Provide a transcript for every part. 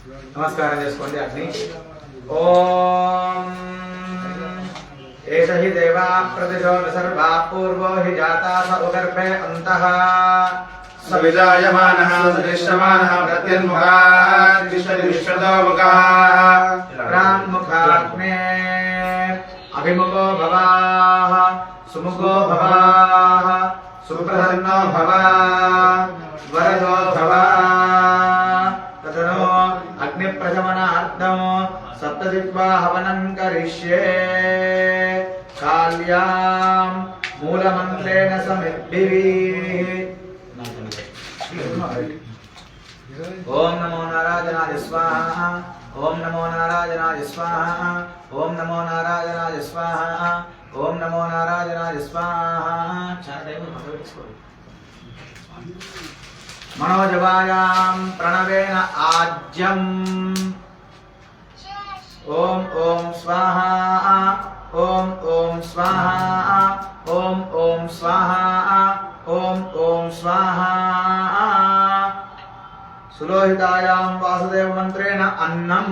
నమస్కారం చేసుకోండి అగ్ని. ఓం ఏష హి దేవా ప్రతిజో సర్వా పూర్వో హి జాతా స ఉగర్భే అంతః సవిజాయమానః సదృశ్యమానః ప్రత్యన్ముఖాత్ తిష్టతి విశ్వతో ముఖాః ప్రాన్ముఖాగ్నే అభిముఖో భవాః సుముఖో భవాః సుప్రసన్నో భవాః వరదో భవాః తదనో అగ్ని ప్రశమనార్థం సప్తదిక్వా హవనం కరిష్యే కాళ్యాం మూలమంత్రేణ సమిద్భిః. ఓం నమో నారాయణాయ స్వాహ. ఓం నమో నారాయణాయ స్వాహ. ఓం నమో నారాయణాయ స్వాహ. ఓం నమో నారాయణాయ స్వాహ. మనోజవాయాం ప్రణవేన ఆజ్యం. ఓం ఓం స్వాహ. ఓం ఓం స్వాహ. ఓం ఓం స్వాహ. ఓం ఓం స్వాహ. సులోహితాయాం వాసుదేవ మంత్రేణ అన్నం.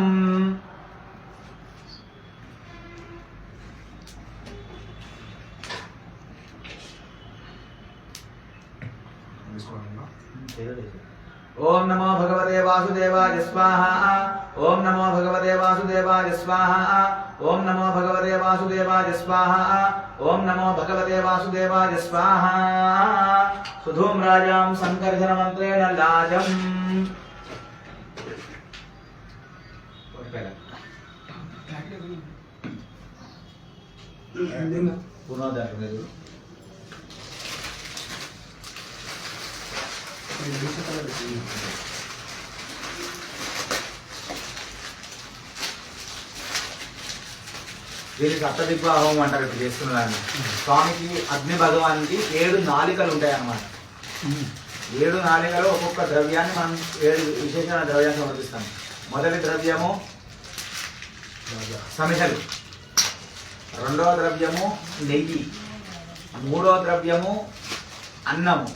ఓం నమో భగవతే వాసుదేవాయ స్వాహ. ఓం నమో భగవతే వాసుదేవాయ స్వాహ. ఓం నమో భగవతే వాసుదేవాయ స్వాహ. ఓం నమో భగవతే వాసుదేవాయ స్వాహ. సుధూమ్రాజాం సంకర్షణ మంత్రేణ లాజం. పునోదయం దీనికి సప్తదిగ్వా హోమం అంటారు. ఇప్పుడు చేస్తున్నదాన్ని స్వామికి అగ్ని భగవానికి 7 నాలికలు ఉంటాయి అన్నమాట. 7 నాలికలు ఒక్కొక్క ద్రవ్యాన్ని మనం 7 విశేషమైన ద్రవ్యాన్ని సమర్పిస్తాం. మొదటి ద్రవ్యము సమిధలు, రెండవ ద్రవ్యము నెయ్యి, మూడవ ద్రవ్యము అన్నము,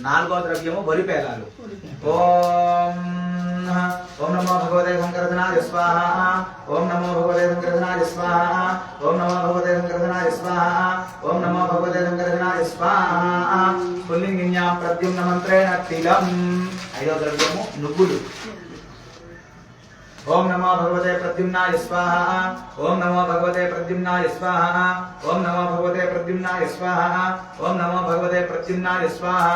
నాలుగవ ద్రవ్యము వరి పేలాలు. ఓం ఓం నమో భగవతే శంకరధనాయ స్వాహ. ఓం నమో భగవతే శంకరధనాయ స్వాహ. ఓం నమో భగవతే శంకరధనాయ స్వాహ. ఓం నమో భగవతే శంకరధనాయ స్వాహ. పుల్లింగిన్యాం ప్రద్యుమ్న మంత్రేణ తిలం. ఐదవ ద్రవ్యము నువ్వులు. ఓం నమో భగవతే ప్రద్యుమ్నాయ స్వాహ. ఓం నమో భగవతే ప్రద్యుమ్నాయ స్వాహ. ఓం నమో భగవతే ప్రద్యుమ్నాయ స్వాహ. ఓం నమో భగవతే ప్రద్యుమ్నాయ స్వాహ.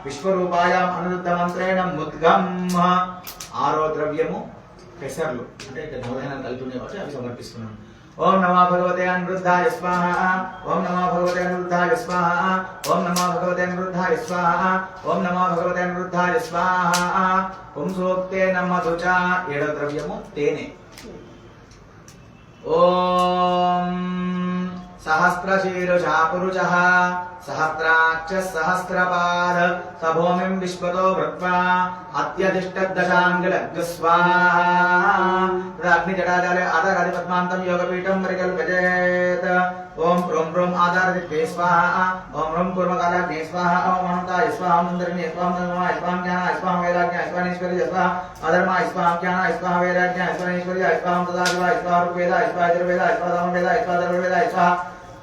విశ్వరూపాయాం అనురుద్ధ మంత్రేణ ముద్గం. ఆరో ద్రవ్యము పెసర్లు, అంటే ఇక్కడ నవధాన్యాలు కలుపుతున్నాయి కాబట్టి అవి సమర్పిస్తున్నాను. ఓం నమో భగవతే అనిరుద్ధాయ స్వాహ. ఓం నమో భగవతే అనిరుద్ధాయ స్వాహ. ఓం నమో భగవతే అనిరుద్ధాయ స్వాహ. ఓం నమో భగవతే అనిరుద్ధాయ స్వాహ. పుంసోక్తేన మధుచ. ఏడవ ద్రవ్యము తేనె. ఓం సహస్రశీర్షా పురుషః సహస్రాక్ష సహస్రపాద సభూమిం విశ్వతో భృత్వా అత్యధిష్టదశాంగుల స్వాహా. అగ్నిజటాజాలే ఆధారాది పద్మాంతం యోగపీఠం పరికల్పయేత్. ఓం హ్రూం హ్రూం ఆధారదిత్తే స్వాహా. ఓం హ్రూం కూర్మకాలాగ్నే స్వాహా. ఓం అనంతాయ స్వాహా. మందరిణి స్వాహా. ధర్మాయ స్వాహా. జ్ఞానాయ స్వాహా. వైరాగ్యాయ స్వాహా. ఈశ్వర్యాయ స్వాహా. అధర్మాయ స్వాహా. జ్ఞానాయ స్వాహా. వైరాగ్యాయ స్వాహా. ఈశ్వర్యాయ స్వాహా. తదాశివాయ స్వాహా. ఋగ్వేదాయ స్వాహా. యజుర్వేదాయ స్వాహా. సామవేదాయ స్వాహా. ధర్మవేదాయ స్వాహా.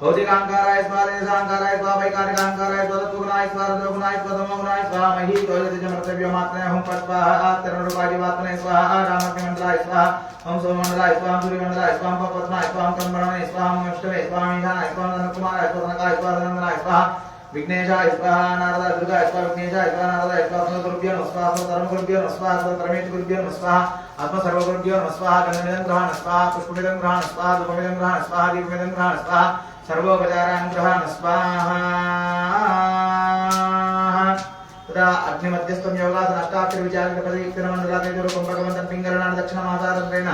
భౌతికాంకారాయ స్వాహా. దేశాంకారాయ స్వాహా. వైకారికాంకారాయ స్వాహా. తత్వగుణాయ స్వాహా. రజోగుణాయ స్వాహా. తమోగుణాయ స్వాహా. మహీ తోయతిజమర్తవ్యమాత్మనే హుం స్వాహా. తరుణరూపాదివాత్మనే స్వాహా. రామగ్నిమండలాయ స్వాహా. ఓం సోమమండలాయ స్వాహా. సూర్యమండలాయ స్వాహా. పద్మాయ స్వాహా. కంబణమనే స్వాహా. విష్ణవే స్వాహా. ఈశానాయ స్వాహా. ధనకుమారాయ స్వాహా. ధనకాయ స్వాహా. ధనందనాయ స్వాహా. విఘ్నేశాయ స్వాహా. నారదాయ దుర్గాయ స్వాహా. విఘ్నేశాయ స్వాహా. నారదాయ స్వాహా. గురుభ్యో నమః స్వాహా. ధర్మగురుభ్యో నమః స్వాహా. ధర్మేతి గురుభ్యో నమః స్వాహా. ఆత్మసర్వగురుభ్యో నమః స్వాహా. గంధమిదం గ్రహాణ స్వాహా. పుష్పమిదం గ్రహాణ స్వాహా. ధూపమిదం గ్రహాణ స్వాహా. దీపమిదం గ్రహాణ స్వాహా. సర్వోపచారాన్ గ్రహాణ స్వాహా. तदा अग्निमध्यस्थं योगासन अष्टाक्षर विचारित पदयुक्तेन मंडलादेव रूपं भगवन्तं पिंगलनाद दक्षिणमासारत्रेण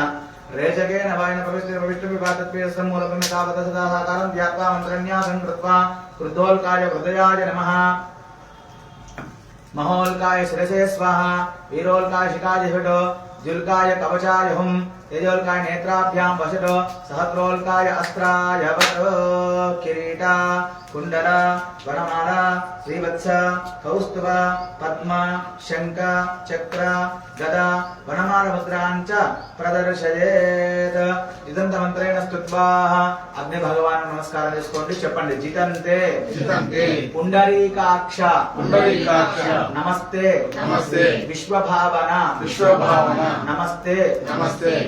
रेचकेन वायन प्रविष्ट विभातत्वेयं मूलकं तावत् सदा साकारं ध्यात्वा मन्त्रन्यासं कृत्वा क्रुद्धोल्काय हृदयाय नमः महोल्काय शिरसे स्वाहा वीरोल्काय शिखाय हृद जुल्काय कवचाय हुं तेजोल्काय नेत्राभ्यां वसत सहस्रोल्काय अस्त्राय वट किरीटा कुंडल वनमाला श्रीवत्स कौस्तुभ पद्म शंख चक्र गदा वनम కపాలముద్రాంచ ప్రదర్శయేత్. ఇదంత మంత్రేణ స్తుత్వా అగ్ని భగవాన్ నమస్కారం చేసుకోండి. చెప్పండి. జితంతే పుండరీకాక్ష నమస్తే విశ్వభావన నమస్తే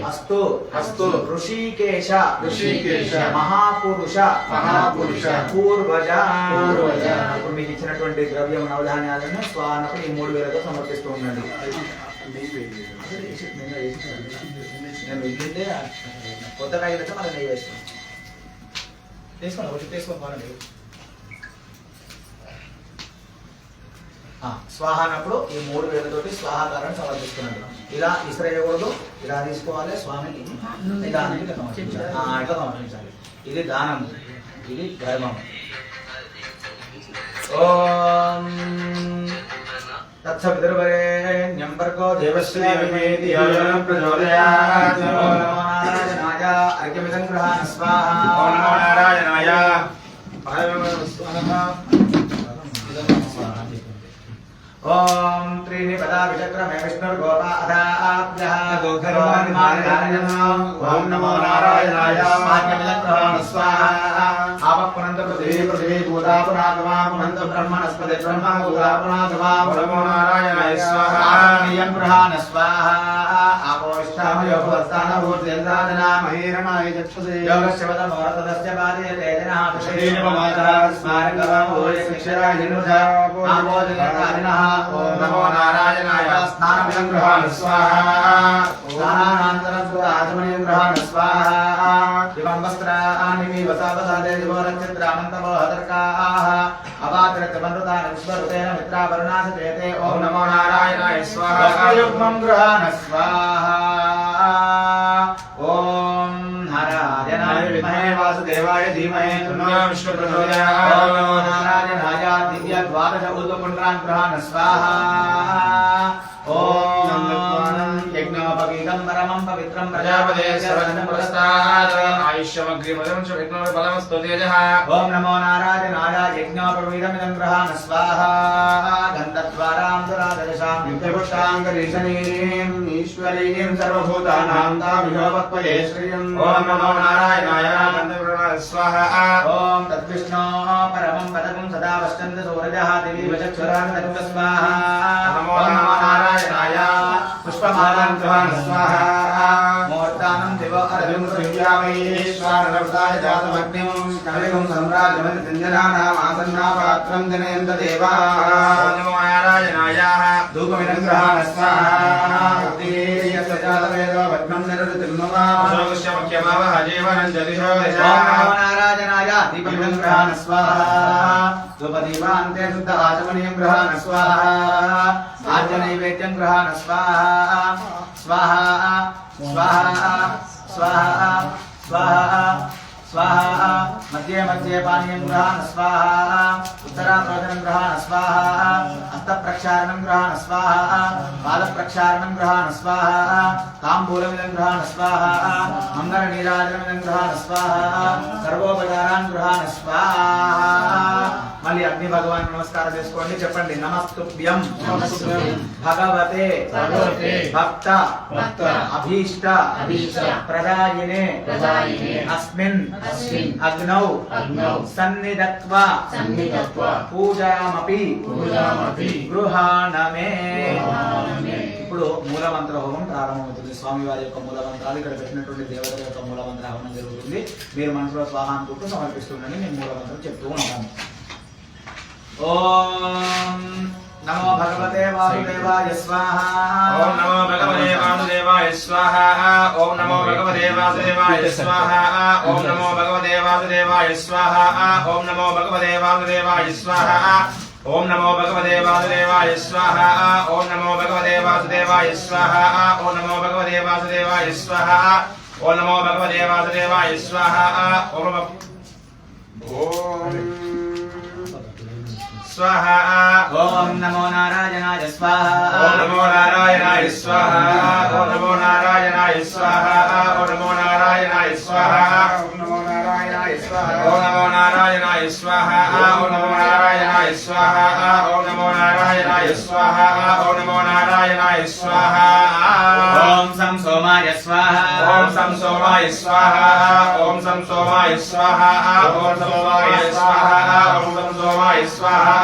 అస్తు ఋషికేశ మహాపురుష పూర్వజ. ఇప్పుడు మీకు ఇచ్చినటువంటి ద్రవ్యం నవధాన్యాలను స్వానకు ఈ 3000తో సమర్పిస్తూ ఉండండి. నేను మిగిలితే కొత్త ప్యాకెట్ అయితే మళ్ళీ నెయ్యి వేస్తాను. తీసుకోండి, ఒకటి తీసుకొని పోనండి. స్వాహ అన్నప్పుడు ఈ 3000తోటి స్వాహాకారాన్ని సమర్పిస్తున్నాడు. ఇలా ఇస్రేయకూడదు, ఇలా తీసుకోవాలి. స్వామికి నిదానాన్ని ఇట్లా సమర్పించాలి. ఇది దానం, ఇది ధర్మం. ఓం తత్సవితుర్వరేణ్యం భర్గో దేవస్య ధీమహి ధియో యో నః ప్రచోదయాత్. ఓం నమో నారాయణాయ. అర్ఘ్యమిదం గృహాణ స్వాహా. ఓం నమో నారాయణాయ. ఓం త్రీణి పదా విచక్రమే విష్ణుర్గోపాదాభ్యః ఓం నమో నారాయణాయ. ఆజ్ఞమిదం గృహాణ స్వాహా. ఆపఃపునంత పృథివీ భూతా పునాతమా పునంత బ్రహ్మణస్పతి బ్రహ్మ భూతా పునాతమా. ఓం నమో నారాయణాయ స్వాహా. ఆజ్ఞమిదం గృహాణ స్వాహా. ఆపోష్టామయోగవస్థాన భూతేంద్రాదనా మహీరణాయ చక్షుషే యోగస్య వదమోరతదస్య పాదే తేజనః శ్రీనివాసః స్మారకవోయ శిక్షరాయ జినుజా ఆపోజనకారిణః. ఓం నమో నారాయణాయ. స్నానమిదం గృహాణ స్వాహా. స్నానానంతరం ఆచమనీయం గృహాణ స్వాహా. ఇవం వస్త్రాణి వసావసాదే దివోరచిత్రామంతమో హదర్కాః అవాతిరత్యమనృతాన విశ్వరుతేన మిత్రావరుణాసచేతే. ఓం నమో నారాయణాయ స్వాహా. వస్త్రయుగ్మం గృహాణ స్వాహా. ఓం నారాయణాయ విద్మహే వాసుదేవాయ ధీమహి తన్నో విష్ణుః ప్రచోదయాత్. ఓం నమో నారాయణాయ. దివ్య ద్వాదశ ఊర్ధ్వపుండ్రాన్ గృహాణ స్వాహా. ఓం యజ్ఞోపవీతం పరమం పవిత్రం ప్రజాపతే సర్వజన పురస్తాద్. ప్రజాపతే. ఆయుష్యమగ్రిమదం చ విఘ్నో బలమస్తు తేజః. ఓం నమో నారాయణాయ. యజ్ఞోపవీతమిదం గృహాణ స్వాహా. గంధద్వారాంతరాదశాం నిత్యపుష్టాంగరీశనీం ఈశ్వరీం సర్వభూతానాం తామిహోపత్వయే శ్రియం. ఓం నమో నారాయణాయ. స్వాహా. ఓం తద్విష్ణో పరమం పదకం సదా పశ్యంతి సూరజః దివీవ చక్షురాన్ తత్స్వాహా. నమో నారాయణాయ. పుష్పమాలాం గృహాణ స్వాహా. ముహూర్తానం దివ అరవిం శ్రీయామీశ్వరవృతాయ జాతమగ్నిం కలిగం సమ్రాజమతి సింజనానాం ఆసన్నాపాత్రం జనయంత దేవాః. ఓం నమో నారాయణాయ. ధూపమిదం గృహాణ స్వాహా. ఉత్తీర్యస్య జాతవేదో భగ్నం నిరృతిర్నుమా. సోగస్యమఖ్యమావహ జీవనం జతిషో ఓం నమో నారాయణాయ. దీపమిదం గృహాణ స్వాహా. ధూపదీపాంతే శుద్ధ ఆచమనీయం గృహాణ స్వాహా. ఆజ్ఞనైవేద్యం గృహాణ స్వాహా. స్వాహా స్వాహా స్వాహా స్వాహా స్వాహా. మధ్యే మధ్యే పానీయం గృహాణ స్వాహా. ఉత్తరాభోజనం గృహాణ స్వాహా. హస్తప్రక్షాళనం గృహాణ స్వాహా. పాదప్రక్షాళనం గృహాణ స్వాహా. తాంబూలమిదం గృహాణ స్వాహా. మంగళనీరాజనమిదం గృహాణ స్వాహా. సర్వోపచారాన్ గృహాణ స్వాహా. మళ్ళీ అగ్ని భగవాన్ నమస్కారం చేసుకోండి. చెప్పండి. నమస్తుభ్యం భగవతే భక్త అభీష్ట ప్రదాయినే అస్మిన్ అగ్నౌ సన్నిధత్వా పూజామపి గృహాణమే. ఇప్పుడు మూలమంత్ర హోమం ప్రారంభమవుతుంది. స్వామివారి యొక్క మూలమంత్రాలు ఇక్కడ పెట్టినటువంటి దేవతల యొక్క మూలమంత్ర హోమం జరుగుతుంది. మీరు మనసులో స్వాహ అనుకుంటూ సమర్పిస్తుండీ. నేను మూలమంత్రం చెప్తూ ఉంటాను. ఓం నమో భగవతే వాసుదేవాయ స్వాహా. ఓం నమో భగవతే వాసుదేవాయ స్వాహా. ఓం నమో భగవతే వాసుదేవాయ స్వాహా. ఓం నమో భగవతే వాసుదేవాయ స్వాహా. ఓం నమో భగవతే వాసుదేవాయ స్వాహా. ఓం నమో భగవతే వాసుదేవాయ స్వాహా. ఓం నమో భగవతే వాసుదేవాయ స్వాహా. ఓం నమో భగవతే వాసుదేవాయ స్వాహా. ఓం నమో భగవతే వాసుదేవాయ స్వాహా. ఓం స్వాహా. ఓం నమో నారాయణాయ స్వాహా. ఓం నమో నారాయణాయ స్వాహా. ఓం నమో నారాయణాయ స్వాహా. ఓం నమో నారాయణాయ స్వాహా. ఓం నమో నారాయణాయ స్వాహా. ఓం నమో నారాయణాయ స్వాహా. ఓం నమో నారాయణాయ స్వాహా. ఓం నమో నారాయణాయ స్వాహా. ఓం నమో నారాయణాయ స్వాహా. ఓం स्वाहा ओम सं सोमाय स्वाहा ओम सं सोमाय स्वाहा ओम सं सोमाय स्वाहा ओम सं सोमाय स्वाहा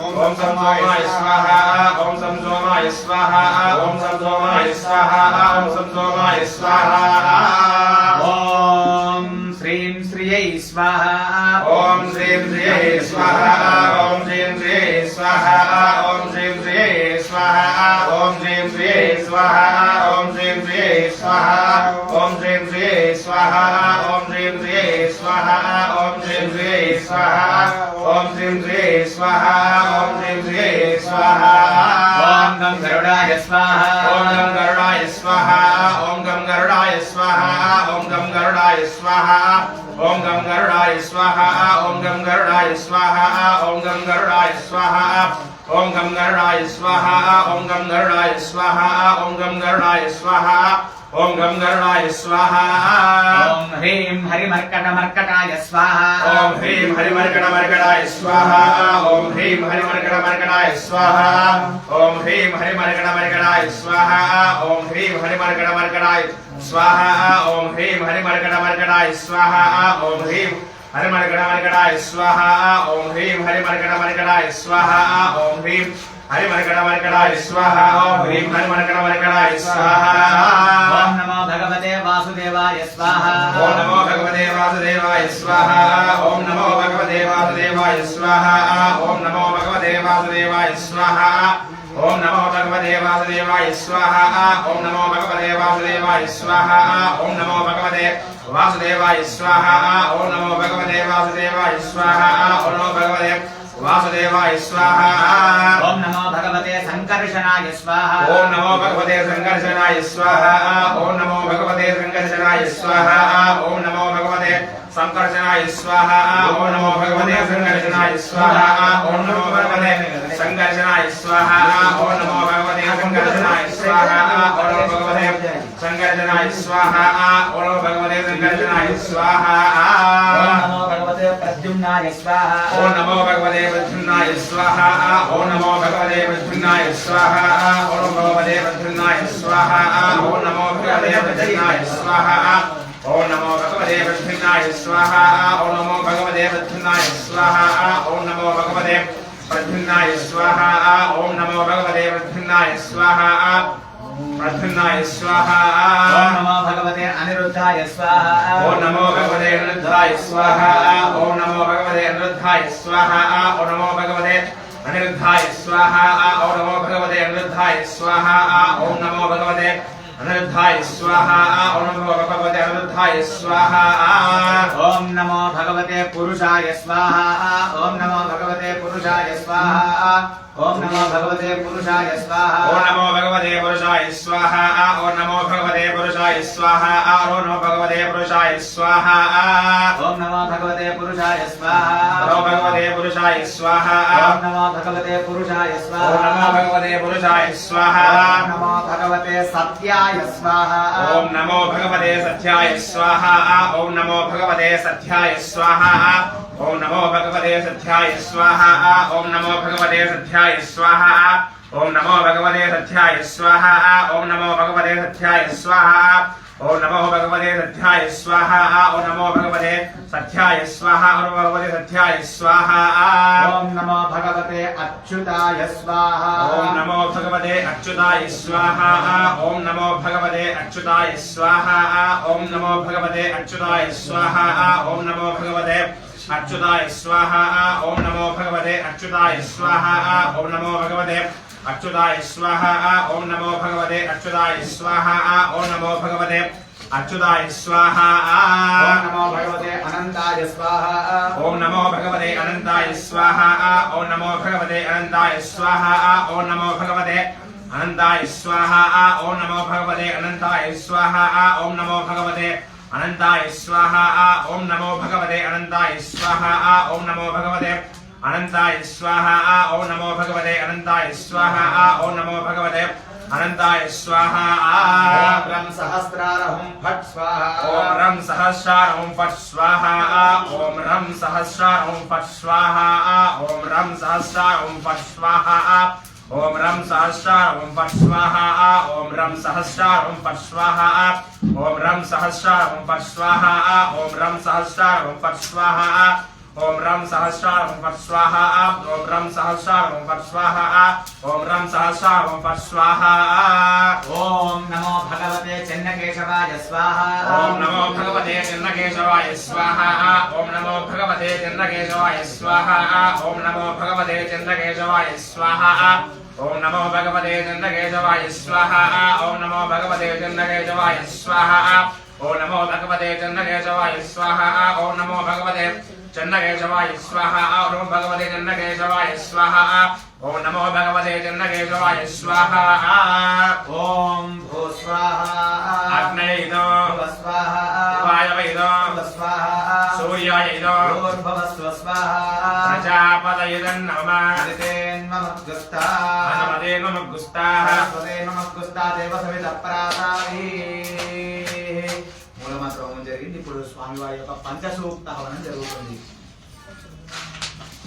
ओम सं सोमाय स्वाहा ओम सं सोमाय स्वाहा ओम सं सोमाय स्वाहा ओम सं सोमाय स्वाहा ओम श्रीं श्रियै स्वाहा ओम श्रीं श्रिये स्वाहा ओम श्रीं श्रिये स्वाहा ओम श्रीं श्रिये स्वाहा ओम श्रीं श्रिये स्वाहा ओम श्रीं श्रिये स्वाहा ओम श्रीं श्रिये स्वाहा ओम श्रीं श्रिये स्वाहा ओम श्रीं श्रिये स्वाहा ओम श्रीं श्रिये स्वाहा ओम श्रीं श्रिये स्वाहा ओम गं गरुडाय स्वाहा ओम गं गरुडाय स्वाहा ओम गं गरुडाय स्वाहा ओम गं गरुडाय स्वाहा ओम गं गरुडाय स्वाहा ओम गं गरुडाय स्वाहा ओम गं गरुडाय स्वाहा ओम गं गरुडाय स्वाहा ओम गं गरुडाय स्वाहा ओम गं गरुडाय स्वाहा ओम गं गरुडाय स्वाहा ओम ह्रीं हरिमर्कटमर्कटाय स्वाहा ओम ह्रीं हरिमर्कटमर्कटाय स्वाहा ओम ह्रीं हरिमर्कटमर्कटाय स्वाहा ओम ह्रीं हरिमर्कटमर्कटाय स्वाहा ओम ह्रीं हरिमर्कटमर्कटाय स्वाहा ओम ह्रीं हरिमर्कटमर्कटाय स्वाहा ओम ह्रीं हरिमर्कटमर्कटाय स्वाहा ओम ह्रीं हरिमर्कटमर्कटाय स्वाहा ओम ह्रीं हरिमर्कटमर्कटाय स्वाहा ओम ह्रीं हरिमर्कटमर्कटाय स्वाहा ओम नमो भगवते वासुदेवाय स्वाहा ओम नमो भगवते वासुदेवाय स्वाहा ओम नमो भगवते वासुदेवाय स्वाहा ओम नमो भगवते वासुदेवाय स्वाहा ओम नमो भगवते वासुदेवाय स्वाहा ओम नमो भगवते वासुदेवाय स्वाहा ओम नमो भगवते वासुदेवाय स्वाहा ओम नमो भगवते वासुदेवाय स्वाहा ओम नमो भगवते वासुदेवाय स्वाहा ओम नमो भगवते संकर्षणाय स्वाहा ओम नमो भगवते संकर्षणाय स्वाहा ओम नमो भगवते संकर्षणाय स्वाहा ओम नमो भगवते संकर्षणाय स्वाहा ओम नमो भगवते संकर्षणाय स्वाहा ओम नमो भगवते संकर्षणाय स्वाहा ओम नमो भगवते संकर्षणाय स्वाहा ओम नमो भगवते संकर्षणाय स्वाहा ओम नमो भगवते संकर्षणाय स्वाहा ओम नमो भगवते प्रद्युम्नाय स्वाहा ओम नमो भगवते प्रद्युम्नाय स्वाहा ओम नमो भगवते प्रद्युम्नाय स्वाहा ओम नमो भगवते प्रद्युम्नाय स्वाहा ओम नमो भगवते प्रद्युम्नाय स्वाहा ओम नमो भगवते प्रद्युम्नाय स्वाहा ओम नमो भगवते प्रद्युम्नाय स्वाहा ओम नमो भगवते प्रद्युम्नाय स्वाहा ओम नमो भगवते प्रद्युम्नाय स्वाहा प्रद्युम्नाय स्वाहा ओम नमो भगवते अनिरुद्धाय स्वाहा ओम नमो भगवते अनिरुद्धाय स्वाहा ओम नमो भगवते अनिरुद्धाय स्वाहा ओम नमो भगवते अनिरुद्धाय स्वाहा ओम नमो भगवते अनिरुद्धाय स्वाहा ओम नमो भगवते अनिरुद्धाय स्वाहा ओम नमो भगवते अनिरुद्धाय स्वाहा ओम नमो भगवते पुरुषाय स्वाहा ओम नमो भगवते पुरुषाय स्वाहा ओम नमो भगवते पुरुषाय स्वाहा ओम नमो भगवते पुरुषाय स्वाहा ओम नमो भगवते पुरुषाय स्वाहा ओम नमो भगवते पुरुषाय स्वाहा ओम नमो भगवते पुरुषाय स्वाहा नमो भगवते पुरुषाय स्वाहा ओम नमो भगवते पुरुषाय ओम स्वाहा नमो भगवते पुरुषाय स्वाहा ओम नमो भगवते सत्याय स्वाहा ओम नमो भगवते सत्याय स्वाहा ओम नमो भगवते सत्याय स्वाहा ओम नमो भगवते सत्याय स्वाहा ओम नमो भगवते सत्याय स्वाहा ओम नमो भगवते सत्याय स्वाहा ओम नमो भगवते सत्याय स्वाहा ओम नमो भगवते सत्याय स्वाहा ओम नमो भगवते सत्याय स्वाहा ओम नमो भगवते सत्याय स्वाहा ओम नमो भगवते अच्युताय स्वाहा ओम नमो भगवते अच्युताय स्वाहा ओम नमो भगवते अच्युताय स्वाहा ओम नमो भगवते अच्युताय स्वाहा ओम नमो भगवते अच्युताय स्वाहा ओम नमो भगवते अच्युताय स्वाहा ओम नमो भगवते अच्युताय स्वाहा ओम नमो भगवते अच्युताय स्वाहा ओम नमो भगवते अच्युताय स्वाहा ओम नमो भगवते अनंताय स्वाहा ओम नमो भगवते अनंताय स्वाहा ओम नमो भगवते अनंताय स्वाहा ओम नमो भगवते अनंताय स्वाहा ओम नमो भगवते अनंताय स्वाहा ओम नमो भगवते अनंताय स्वाहा ओम नमो भगवते अनंताय स्वाहा ओम नमो भगवते अनंताय स्वाहा ओम नमो भगवते अनंताय स्वाहा ओम नमो भगवते अनंताय स्वाहा ओम रं सहस्रारहुं फट् स्वाहा ओम रं सहस्रारहुं फट् स्वाहा ओम रं सहस्रारहुं फट् स्वाहा ओम रं सहस्रारहुं फट् स्वाहा ओम रम सहस्रार ओम फट स्वाहा ओम रम सहस्रार ओम फट स्वाहा ओम रम सहस्रार ओम फट स्वाहा ओम रम सहस्रार ओम फट स्वाहा ओम रम सहस्रार ओम फट स्वाहा ओम रम सहस्रार ओम फट स्वाहा ओम रम सहस्रार ओम फट स्वाहा ओम नमो भगवते चन्नकेशवाय स्वाहा ओम नमो भगवते चन्नकेशवाय स्वाहा ओम नमो भगवते चन्नकेशवाय स्वाहा ओम नमो भगवते चन्नकेशवाय स्वाहा ओम नमो भगवते चन्नकेशवाय स्वाहा ओम नमो भगवते चन्नकेशवाय स्वाहा ओम नमो भगवते चन्नकेशवाय स्वाहा ओम नमो भगवते चन्नकेशवाय स्वाहा ओम नमो भगवते चन्नकेशवाय स्वाहा ओम नमो भगवते चन्नकेशवाय स्वाहा ओम भू स्वाहा अग्नयिनो स्वाहा वायवयिनो स्वाहा सूर्यायिनो भूर्भुवस्व स्वाहा प्रजापतयिदन्नमः हरितेन्ममुद्गस्ता हनुमतेन्ममुद्गुस्ताः స్వదేమగుస్తా దేవ సవిత ప్రాసాది మూలమంత్రం జరిగింది. ఇప్పుడు స్వామివారి యొక్క పంచసూక్త హవనం జరుగుతుంది.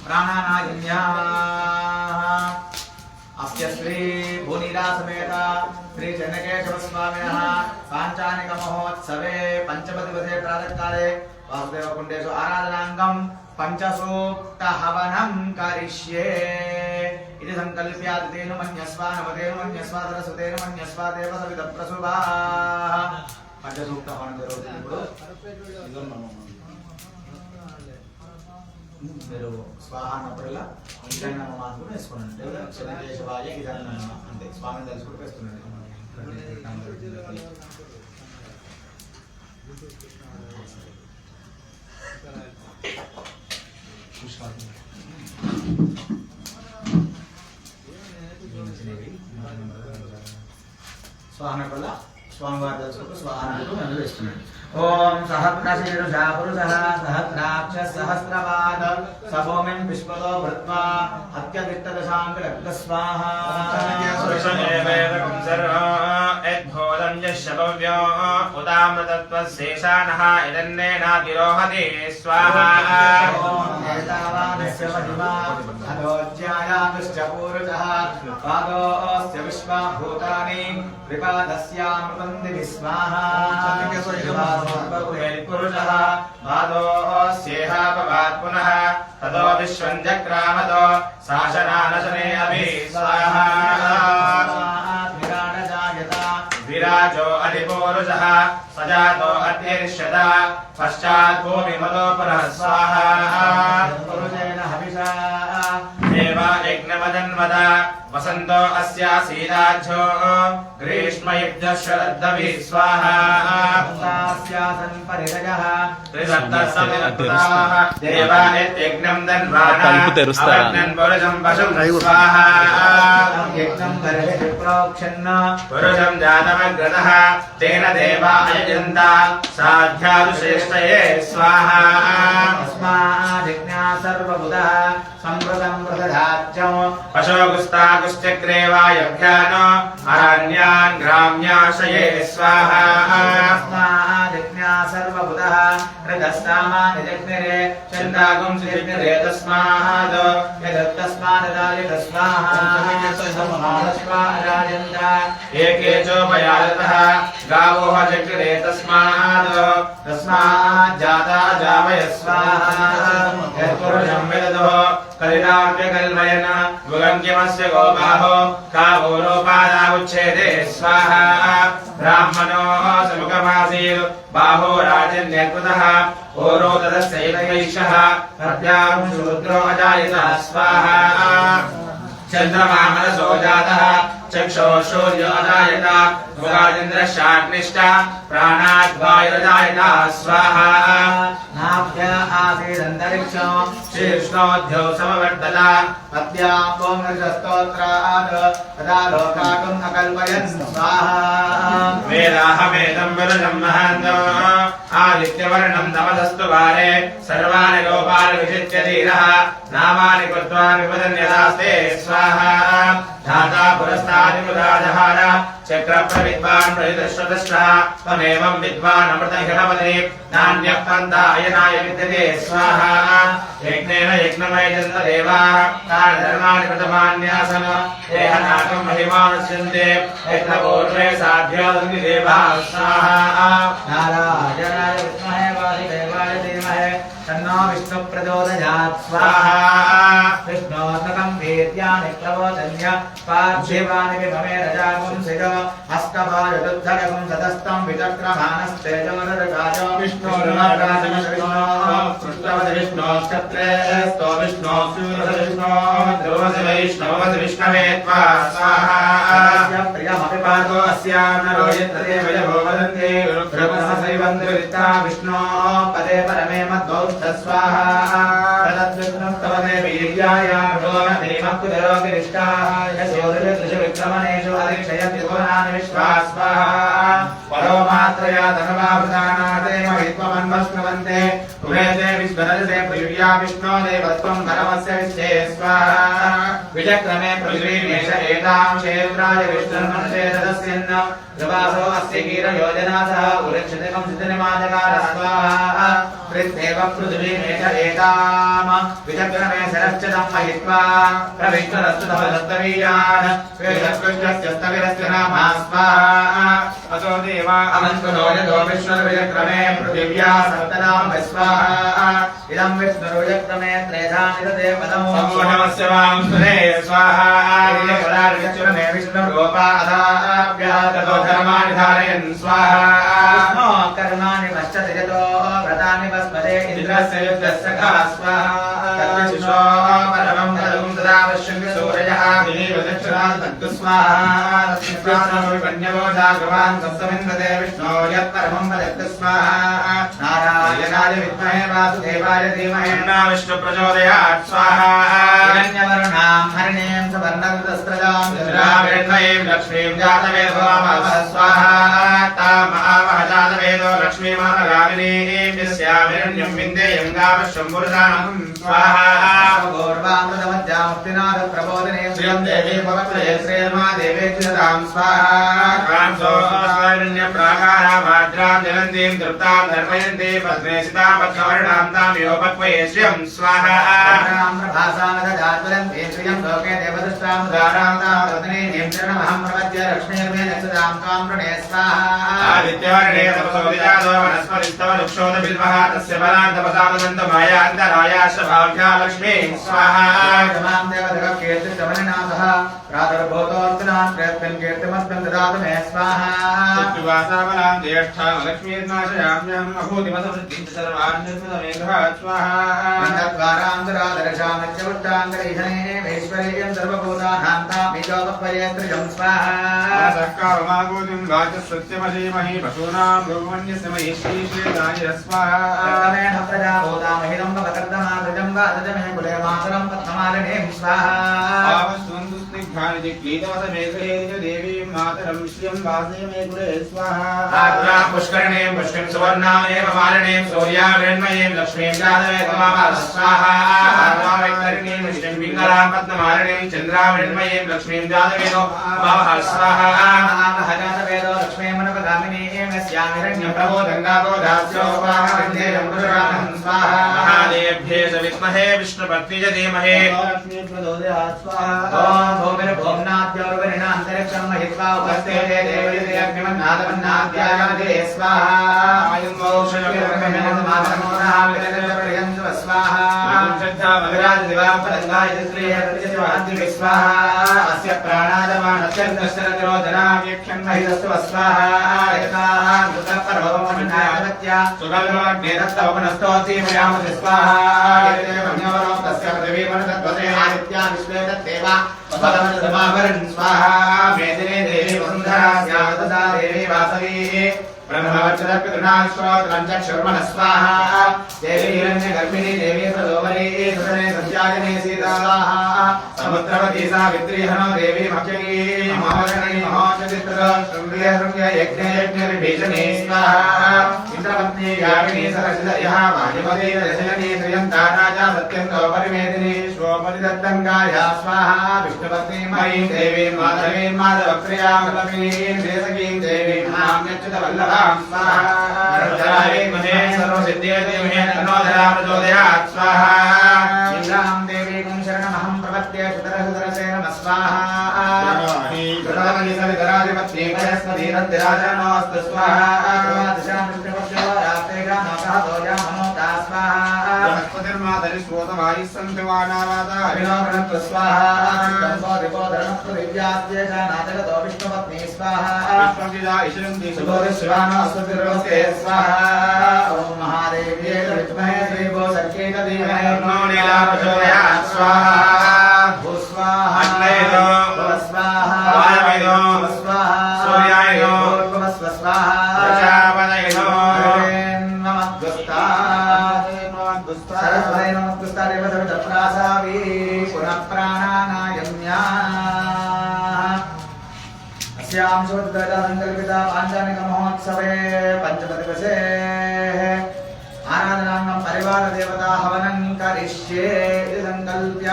ప్రాణానాయన్యా అస్య శ్రీ భూనిలా సమేత శ్రీ చెన్నకేశవ స్వామినః పాంచానిక మహోత్సవే పంచమ దివసే ప్రాతఃకాలే వాసుదేవ కుండేషు ఆరాధనాంగం పంచసూక్త హవనం కరిష్యే ఇది సంకల్ప్యాదితేన మన్యస్వా నవదేన మన్యస్వా సరస్వతేన మన్యస్వా దేవ సవిత ప్రసుభా పంచసూక్త హవనం జరుగుతుంది. ఇప్పుడు మీరు స్వాహ అన్నప్పుడల్లా ఇంకైనా మాత్రం వేసుకోండి. చెన్నకేశవాయ ఇదన్న అంటే స్వామిని తెలుసుకుంటూ వేస్తున్నాడు. స్వాహనకుల స్వామివారి తెలుసుకుంటూ స్వాహనకు మనం వేస్తున్నాడు. ఓం సహస్రశీర్ష పురుషః సహస్రాక్ష సహస్రపాద సభూమిం విశ్వతో భృత్వా అత్యదిష్టదశాంగ స్వాహా పురుషమేవేదకం సర్వం యద్భూతం యశభవ్యో ఉదామృతత్వశేషానః ఇదన్నేనాతిరోహతి స్వాహా ఏతావాదస్య మహిమా అదోజ్యాయాతుశ్చ పూరుషః పాదోస్య విశ్వభూతాని త్రిపాదస్యామృతం దివి స్వాహా పురుషః పాదోస్యేహ భవాత్ పునః తదో విశ్వం జగ్రామతో శాసనానశనే అభి స్వాహా విరాజో అధిపౌరుషః సజాతో అత్యరిష్యత పశ్చాత్ భూమిమతో పునః స్వాహా పురుషేణ హవిషా దేవ యజ్ఞమదన్వద వసంతో అస్యాసీదాధ్యో గ్రీష్మయుద్ధశరద్దభి స్వాహా స్యాసన్ పరిరజః త్రిసప్తసమిదపుతాః దేవా యజ్ఞం దన్వానా అవజ్ఞం పురుషం పశుం స్వాహా యజ్ఞం కరిషి ప్రోక్షన్న పురుషం జాతమగ్రతః తేన దేవా అయజంత సాధ్యాదు శ్రేష్టయే స్వాహా తస్మాదిజ్ఞా సర్వబుధః సంవృతం వృతధాజ్యం పశోగుస్తాగుశ్చక్రే వాయభ్యానో అరణ్యాన్ గ్రామ్యాశయే స్వాహా తస్మాదిజ్ఞా సర్వబుధః ఋతస్సామాని జగ్నిరే చందాగుం సుజగ్నిరే తస్మాద్ యదత్తస్మాదదాయ తస్వాహా తస్మారాజంత ఏకే చోపయాలతః గావో జగ్నిరే తస్మాద్ తస్మాజ్జాతా జావయ స్వాహా యత్పురుషం విదదో కలిరావ్యకల్మయన భుగంకిమస్య గోపాహో కావోరోపాదావుచ్ఛేదే స్వాహా బ్రాహ్మణో సముఖమాసీర్ బాహో రాజన్యకృతః ఓరో తదస్యైకైషః హత్యాం శూద్రో అజాయత స్వాహా చంద్రమా మనసో జాతః చక్షో సూర్యో అజాయత ముఖాదింద్రశ్చాగ్నిష్ట ప్రాణాద్వాయురజాయత స్వాహా నాభ్య ఆసీదంతరిక్షం శీర్ష్ణోద్యో సమవర్తత అద్యాం స్తోత్రాద్ తదా లోకాకం అకల్పయన్ స్వాహా వేదాహమేదం విరజం మహాంతో आदित्यवर्णं नमदस्तु वारे सर्वाणि लोपानि विजित्य धीरः नामानि कृत्वा विपदन्यदास्ते स्वाहा धाता पुरस्तादिमुदाजहार चक्रप्रविद्वान् प्रविदश्वदश्रः त्वमेवं विद्वान् अमृतहिरपदे नान्यः पन्था अयनाय विद्यते स्वाहा यज्ञेन यज्ञमयजन्त देवाः तानि धर्माणि कृतमान्यासन देहनाकं महिमानुष्यन्ते यज्ञपूर्वे साध्यादन्ति देवाः स्वाहा नारायणाय विद्महे वासुदेवाय धीमहि तन्नो विष्णु प्रचोदयात् स्वाहा विष्णोत्तकं वीर्याणि प्रबोधन्य पार्थिवानि विभवे रजागुं सिजो हस्तपायुद्धरगुं ततस्तं विचक्रमानस्तेजोरगाजो विष्णोर्नारायण कृष्णवद विष्णोश्चत्रे स्तो विष्णो सूर्यविष्णो ध्रुवस वैष्णवस विष्णवे त्वा स्वाहा प्रियमपि पादो अस्यां नरो यत्तदे वयभो वदन्ते रुद्रमसैवन्द्रवित्ता विष्णो पदे परमे मद्वौ स्वाहा तदद्विष्णुस्तवदे वीर्याय भोगधीमकुदरोगिरिष्टाः यशोदृशविक्रमणेषु अधिक्षयति भुवनानि विश्वा स्वाहा परोमात्रया धर्मावृतानाते महित्वमन्वस्नुवन्ते कुमेते विश्वरजसे पृथिव्या विष्णो देवत्वं परमस्य विश्वे स्वाहा विचक्रमे पृथिवीमेष एतां क्षेत्राय विष्णुर्मनुषे तदस्यन्न प्रवासो अस्य कीरयोजनासः उरक्षितकं सिद्धनिमाजकार स्वाहा कृत्येव पृथिवीमेष एताम विचक्रमे शरश्चदं महित्वा प्रविष्णुरस्तु तपदत्तवीयान् वेदकृष्णस्य नामा स्वाहा अतो देवा अमन्त्रो यतो विष्णुर्विचक्रमे पृथिव्या सप्तनाम स्वाहा इदं विष्णुर्विचक्रमे त्रेधानि तदे पदं समूढमस्य वां सुरे स्वाहा कलार्यचुरमे विष्णुरूपादाभ्यः ततो धर्माणि धारयन् स्वाहा विष्णो कर्माणि पश्यति यतो व्रतानि भस्मदे इन्द्रस्य युद्धस्य खा स्वाहा तद्विष्णो परमं पदं तदा पश्यन्ति सूरयः विनिवदक्षरान् तत्तु स्वाहा तस्मिन्नाविपन्यवो जागवान् सप्तमिन्दते विष्णो यत्परमं पदत्तु स्वाहा नारायणाय विद्महे वासुदेवाय धीमहि तन्नो विष्णु प्रचोदयात् स्वाहा हिरण्यवर्णां हरिणीं सुवर्णकृतस्रजां चन्द्रावृण्मयीं लक्ष्मीं जातवेदो स्वाहा तामावह जातवेदो लक्ष्मीमानगामिनीं यस्यामिरण्यं विन्देयं गावशम्भुर्दानं स्वाहा गौरवामृतमध्यामुक्तिनाथ प्रबोधने श्रियं देवी भवत्रये श्रीर्मा देवे चिरतां स्वाहा प्राकारामाद्रां जलन्तीं तृप्तां धर्मयन्ती पद्मे सितां पद्मवर्णां तां योपक्वये श्रियं स्वाहा प्रभासामदजात्वलन्ते श्रियं लोके देवदृष्टां दारां तां रत्नीं शरणमहं प्रपद्य लक्ष्मीर्मे नक्षतां त्वां प्रणये स्वाहा आदित्यवर्णे तपसोदिजातो वनस्पतिस्तव वृक्षोदबिल्वः तस्य फलान्तपसामदन्तमायान्तरायाश्च भाव्या लक्ष्मी स्वाहा तमां देवदगकीर्तितमनिनाथः प्रादुर्भूतोऽर्चनान् प्रयत्नं कीर्तिमत्तं ददातु मे स्वाहा चतुर्वासाबलां ज्येष्ठां लक्ष्मीर्नाशयाम्यहम् अभूतिमसवृत्तिं च सर्वान् निर्मलमेघः स्वाहा अन्तद्वारान्तरादर्शामत्यवृत्तान्तरीशने वैश्वर्यं सर्वभूतानां तामिजोपत्वये त्रिजं स्वाहा काममागोदिं वाचस्सत्यमशीमहि पशूनां भगवन्यस्य महिश्रीश्वेताय स्वाहा तमेन प्रजाभूतामहितं भवकर्दमादृजं वादजमे कुले मातरं पद्ममालिनीं स्वाहा आवस्वन्दुस्निग्धानि जिक्लीतवसमेघयेति च देवीं मातरं श्रियं वासे मे कुले स्वाहा आद्रां पुष्करिणीं पुष्टिं सुवर्णामेव मालिनीं सूर्यामृण्मयीं लक्ष्मीं जातवेदमावः स्वाहा आद्रावैतरिणीं पुष्टिं पिङ्गलां पद्ममालिनीं चन्द्रामृण्मयीं लक्ष्मीं जातवेदो मावः स्वाहा जातवेदो लक्ष्मीं मनपगामिनीं यस्यामिरण्यं प्रबोधङ्गातो दास्योपाहरन्धेयं पुरुषाणं स्वाहा महादेव्ये च विद्महे विष्णुपत्नी च धीमहि लक्ष्मी प्रचोदयात् स्वाहा ॐ भूमिर्भुवनाद्यौर्वरिणान्तरिक्षं महित्वा उपस्थिते देवयते अग्निमन्नादमन्नाद्यायादे स्वाहा आयुर्मोक्षणमातरमोनाविरजपर्यन्त स्वाहा श्रीहरिवाहान्ति स्वाहा अस्य प्राणादमानत्यन्तश्चरतिरोधनावेक्षन् महितस्तु स्वाहा यथाः मृतपरोमन्नायवत्या सुगन्धोऽग्निरत्तवनस्तोति मयामति स्वाहा तस्य पृथिवीमनतत्वसे आदित्या विश्वे तत्तेवा पदमसमाभरन् स्वाहा मेदिने देवी वसुन्धरा स्यावतदा देवी वासवी ब्रह्मवक्षदपितृणाश्रोत्रं चक्षुर्मनः स्वाहा देवी हिरण्यगर्भिणी देवी प्रलोभनी सुतने सत्यायने सीता स्वाहा समुद्रवती सावित्री हनो देवी मक्षगी महोदनी महोदचित्र शृंग्य यज्ञ विभीषणी स्वाहा इंद्रपत्नी यामिनी सरसिदयः वायुमती दशयनी श्रियन्ता राजा सत्यन्तो परिमेदिनी श्रोपनिदत्तङ्गाया स्वाहा विष्णुपत्नी मयी देवी माधवी माधवप्रिया वल्लभीं देवकीं देवीं नाम्यच्युतवल्लभां स्वाहा महे सर्वसिद्ध्ये देवहे तन्नोधरा प्रचोदयात् स्वाहा इंद्रां देवीं शरणमहं प्रपद्ये सुतरसुतरसे नमः स्वाहा प्रदामनि सवितराधिपत्ये वयस्पतिरन्तिराजनोऽस्तु स्वाहा दिशां कृष्णपक्षो रात्रेगा नमः दोया मनोता स्वाहा बृहस्पतिर्मातरि श्रोतवायुः सन्धिवानावादा अभिनवरणत्व स्वाहा तन्तो दिपोधरणत्व दिव्यास्तेजा नाटकतो विष्णुपत्नी स्वाहा विष्णुजिजा ईश्वरन्ति सुबोधि शिवानो अस्तुतिर्वस्ते स्वाहा ॐ महादेव्ये विद्महे देवो सख्येत धीमहि तन्नो लीला प्रचोदयात् स्वाहा भूस्वाहा अग्नयतो भवस्वाहा वायवयो भवस्वाहा सूर्यायो भवस्वाहा प्रजापतयो सरस्वती नमस्कृता देवदत्तप्रासावी पुनः प्राणानायम्या अस्यां शुद्धता संकल्पिता पाञ्चानिक महोत्सवे पंचमदिवसे आराधनां परिवार देवता हवनं करिष्ये इति संकल्प्य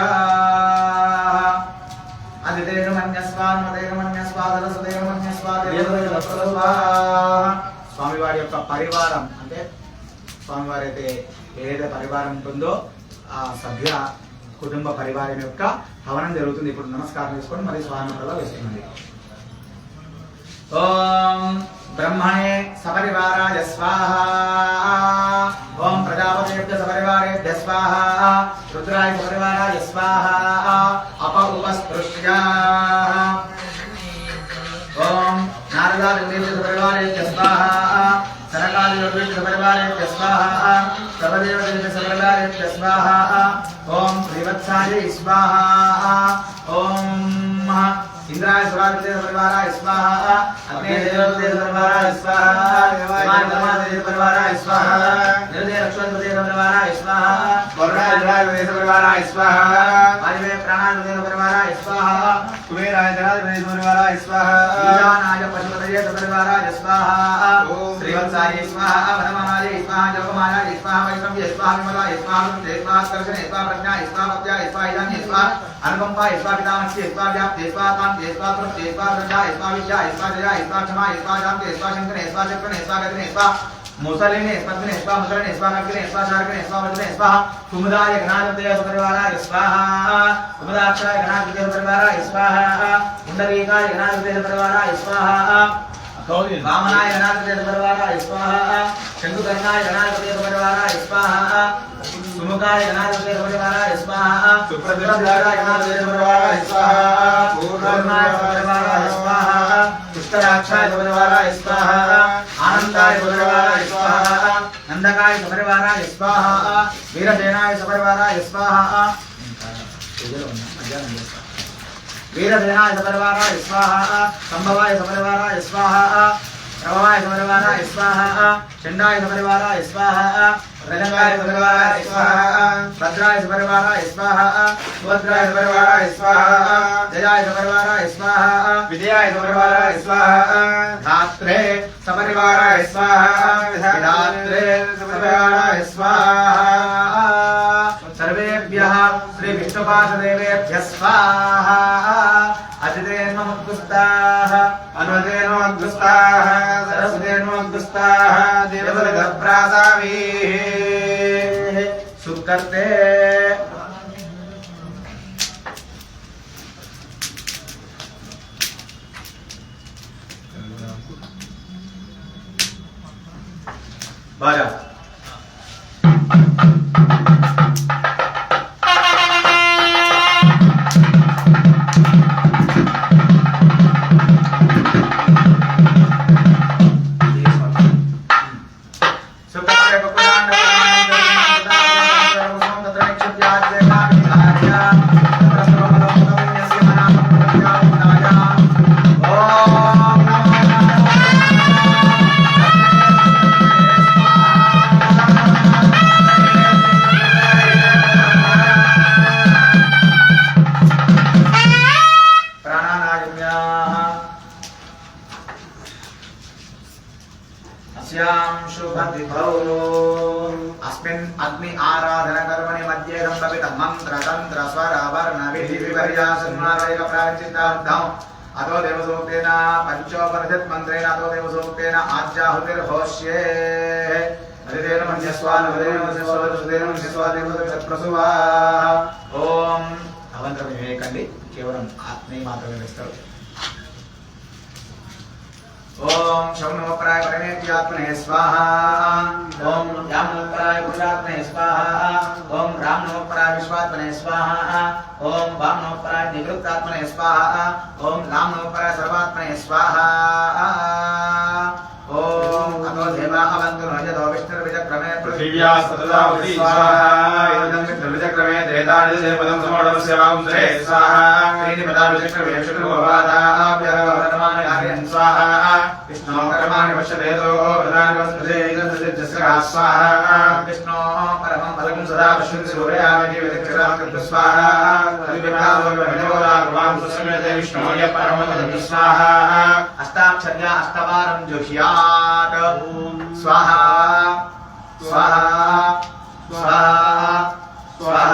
స్వామివారి యొక్క పరివారం అంటే స్వామివారి అయితే ఏదైతే పరివారం ఉంటుందో ఆ సభ్య కుటుంబ పరివారం యొక్క హవనం జరుగుతుంది. ఇప్పుడు నమస్కారం చేసుకొని మరి స్వామివారిలో వేస్తున్నది. ఓం బ్రహ్మణే సపరివారాయ స్వాహా, ఓం ప్రజాపతేభ్య సపరివారేభ్య స్వాహా, రుద్రాయ సపరివారాయ స్వాహా, అప ఉపస్పృశ్య ఓం నారదాదిభ్య సపరివారేభ్య స్వాహా, సనకాదిభ్య సపరివారేభ్య స్వాహా, సర్వదేవదేభ్య సపరివారేభ్య స్వాహా, ఓం శ్రీవత్సాయ స్వాహా, ఓం इंद्राय सुरादेव परिवाराय स्वाहा, अग्ने देवदेव परिवाराय स्वाहा, हिमालय परिवाराय स्वाहा, निर्दय लक्ष्मणदेव परिवाराय स्वाहा, वरुणाय देव परिवाराय स्वाहा, वायवे प्राणादेव परिवाराय स्वाहा, कुबेराय जनादेव परिवाराय स्वाहा, ईशानाय पशुपतये परिवाराय स्वाहा, श्रीवत्साय स्वाहा, वनमानाय स्वाहा, जोगमानाय स्वाहा, वैष्णव्य स्वाहा, विमलाय स्वाहा, स्वाहा कर्षणे स्वाहा, प्रज्ञाय स्वाहा, पत्याय स्वाहा, इदान्य स्वाहा, अनुकंपाय स्वाहा, पितामहस्य स्वाहा, व्याप्ते स्वाहा, कांते स्वाहा, प्रत्यय स्वाहा, प्रजाय स्वाहा, विद्याय स्वाहा, जयाय स्वाहा, क्षमाय स्वाहा, शांते स्वाहा, शंकरे स्वाहा, चक्रणे स्वाहा, गगने स्वाहा, मुसलिने पद्मने स्वाहा, मुसलने स्वाहा, अग्ने स्वाहा, शार्कणे स्वाहा, वज्रने स्वाहा, कुमुदाय गणाधिपतये परिवाराय स्वाहा, कुमुदाक्षाय गणाधिपतये परिवाराय स्वाहा, पुंडरीकाय गणाधिपतये परिवाराय स्वाहा, वामनाय गणाधिपतये परिवाराय स्वाहा, शंकुकर्णाय गणाधिपतये परिवाराय स्वाहा, सुमुखाय गणाधिपतये परिवाराय स्वाहा, सुप्रभद्राय गणाधिपतये परिवाराय स्वाहा, पूर्णाय परिवाराय स्वाहा, पुष्कराक्षाय परिवाराय स्वाहा, आनंदाय परिवाराय स्वाहा, नंदकाय परिवाराय स्वाहा, वीरसेनाय परिवाराय स्वाहा, वीरसेनाय परिवाराय स्वाहा, संभवाय परिवाराय स्वाहा, प्रभवाय परिवाराय स्वाहा, चंडाय परिवाराय स्वाहा, रजंगाय परिवाराय स्वाहा, भद्राय परिवाराय स्वाहा, सुभद्राय परिवाराय स्वाहा, जयाय परिवाराय स्वाहा, विजयाय परिवाराय स्वाहा, धात्रे सपरिवाराय स्वाहा, विधात्रे सपरिवाराय स्वाहा, सर्वेभ्यः श्री विष्णुपाददेवेभ्यः स्वाहा, अजितेन मद्गुस्ताः, अनुजेन मद्गुस्ताः, सरस्वतेन मद्गुस्ताः, देवदत्तप्रासावीः सुकर्ते बाजा अस्यां शुभतिथौ अस्मिन् अग्नि आराधन कर्मणि मध्ये संभवित मंत्र तंत्र स्वर वर्ण विधि विपर्यासन्मानैक प्राचितार्थम् अतो देवसूक्तेन पंचोपनिषत् मन्त्रेण अतो देवसूक्तेन आज्याहुतिर्भोष्ये अदितेन मन्यस्वान् अदितेन मन्यस्वान् अदितेन मन्यस्वान् देवसूक्तप्रसुवा ओम अवंतर विवेकंడి కేవలం ఆత్మే మాత్రమే వేస్తారు ओम शम नमो पराय परमेत्यात्मने स्वाहा ओम राम नमो पराय पुरुषात्मने स्वाहा ओम राम नमो पराय विश्वात्मने स्वाहा ओम वाम नमो पराय निवृत्तात्मने स्वाहा ओम राम नमो पराय सर्वात्मने स्वाहा ओम अतो देवा अवन्तु नजतो विष्णुर्विचक्रमे पृथिव्या सतता उदी स्वाहा इदं विष्णुर्विचक्रमे देदानि पदं समोढवस्य वांसरे स्वाहा त्रीणि पदानि विचक्रमे शुक्रवादाभ्यवरमाणि कार्यं स्वाहा विष्णो कर्माणि पश्यतेतो प्रधानि वस्पते इदं स्वाहा विष्णो परमं पदं सदा पश्यन्ति सूर्यामि विचक्रां कृत्वा स्वाहा तद्विभावोर्वयोरागवां सुसमेते विष्णो य परमं पदं स्वाहा अष्टाक्षर्या अष्टवारं जुह्यात् स्वाहा स्वाहा स्वाहा स्वाहा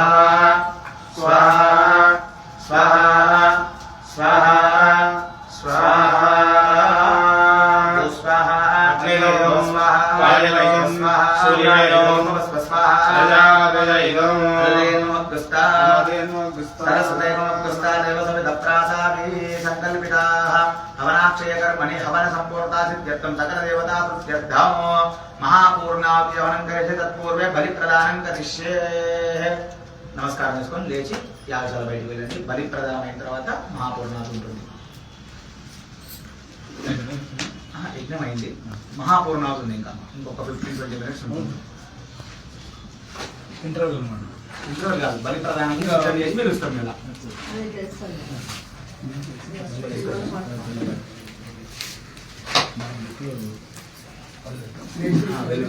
स्वाहा स्वाहा स्वाहा स्वाहा स्वाहा अग्निलो स्वाहा वायुलो स्वाहा सूर्यायो स्वाहा प्रजापतयो नमस्ता सरस्वती नमस्ता देवसविदप्रासाभि संकल्पिताः हवनाक्षय कर्मणि हवन संपूर्णता सिद्ध्यर्थं सकल देवता तुत्यर्थं महापूर्णावति हवनं करिष्ये तत्पूर्वे बलि प्रदानं करिष्ये నమస్కారం చేసుకొని లేచి యాగశాల బయటికి వెళ్ళండి బలి ప్రదానం అయిన తర్వాత మహాపూర్ణావతి ఉంటుంది యజ్ఞం అయింది మహాపూర్ణావతి ఉంది ఇంకా ఇంకొక 15-20 minutes ఉంటుంది ఇంటర్వ్యూ కాదు బలి ప్రదానానికి సిద్ధం చేసి మీరు ఇస్తాం ఇలా వెళ్ళి